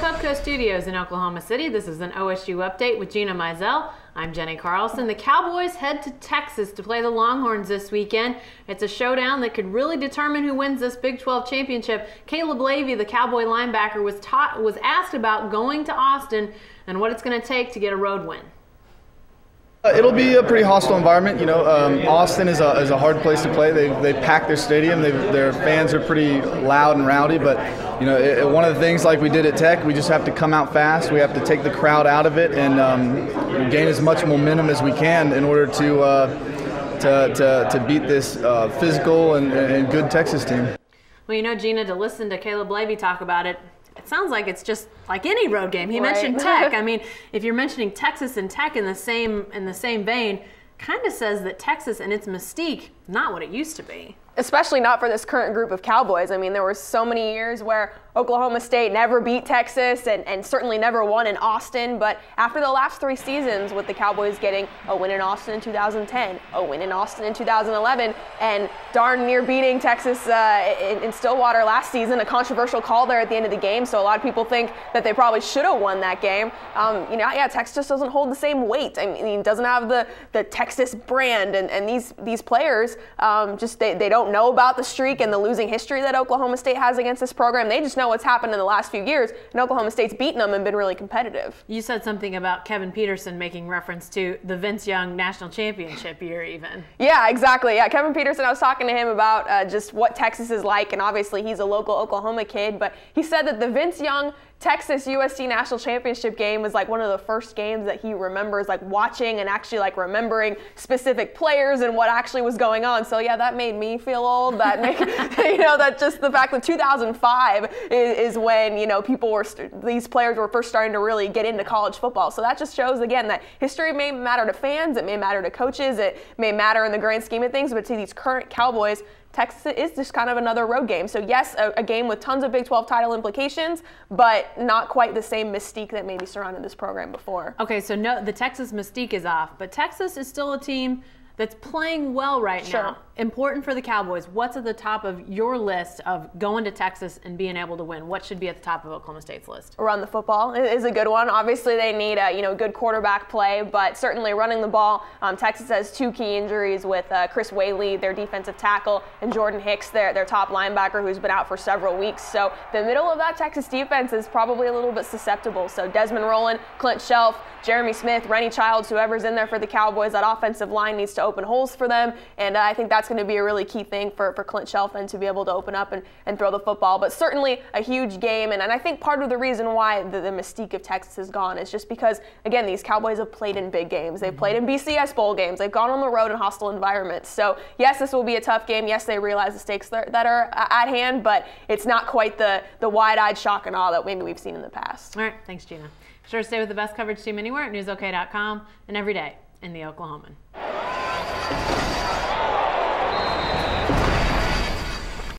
Club Co Studios in Oklahoma City. This is an OSU update with Gina and Mizell. I'm Jenni Carlson. The Cowboys head to Texas to play the Longhorns this weekend. It's a showdown that could really determine who wins this Big 12 championship. Caleb Levy, the Cowboy linebacker, was asked about going to Austin and what it's going to take to get a road win. It'll be a pretty hostile environment. You know, Austin is a hard place to play. They pack their stadium. Their fans are pretty loud and rowdy. But you know, one of the things like we did at Tech, we just have to come out fast. We have to take the crowd out of it and gain as much momentum as we can in order to beat this physical and good Texas team. Well, you know, Gina, to listen to Caleb Levy talk about it, it sounds like it's just like any road game. He mentioned Tech. I mean, if you're mentioning Texas and Tech in the same vein, kind of says that Texas and its mystique, not what it used to be. Especially not for this current group of Cowboys. I mean, there were so many years where Oklahoma State never beat Texas and certainly never won in Austin. But after the last 3 seasons, with the Cowboys getting a win in Austin in 2010, a win in Austin in 2011, and darn near beating Texas in Stillwater last season, a controversial call there at the end of the game. So a lot of people think that they probably should have won that game. You know, yeah, Texas just doesn't hold the same weight. I mean, it doesn't have the Texas brand, and these players just they don't know about the streak and the losing history that Oklahoma State has against this program. They just know what's happened in the last few years, and Oklahoma State's beaten them and been really competitive. You said something about Kevin Peterson making reference to the Vince Young national championship year even. Yeah, exactly. Yeah, Kevin Peterson, I was talking to him about just what Texas is like, and obviously he's a local Oklahoma kid, but he said that the Vince Young Texas USC national championship game was like one of the first games that he remembers like watching and actually like remembering specific players and what actually was going on. So yeah, that made me feel old. That made, you know, that just the fact that 2005 is when, you know, these players were first starting to really get into college football. So that just shows again that history may matter to fans, it may matter to coaches, it may matter in the grand scheme of things, but to these current Cowboys, Texas is just kind of another road game. So yes, a game with tons of Big 12 title implications, but not quite the same mystique that maybe surrounded this program before. Okay, so no, the Texas mystique is off, but Texas is still a team that's playing well right now. Important for the Cowboys. What's at the top of your list of going to Texas and being able to win? What should be at the top of Oklahoma State's list? Run the football is a good one. Obviously, they need a good quarterback play, but certainly running the ball. Texas has 2 key injuries with Chris Whaley, their defensive tackle, and Jordan Hicks, their top linebacker, who's been out for several weeks. So the middle of that Texas defense is probably a little bit susceptible. So Desmond Rowland, Clint Shelf, Jeremy Smith, Rennie Childs, whoever's in there for the Cowboys, that offensive line needs to open holes for them, and I think that's going to be a really key thing for Clint Shelton to be able to open up and throw the football. But certainly a huge game, and I think part of the reason why the mystique of Texas is gone is just because, again, these Cowboys have played in big games. They've played in BCS bowl games. They've gone on the road in hostile environments. So yes, this will be a tough game. Yes, they realize the stakes that are at hand, but it's not quite the wide-eyed shock and awe that maybe we've seen in the past. All right, thanks, Gina. Be sure to stay with the best coverage team anywhere at newsok.com and every day in the Oklahoman.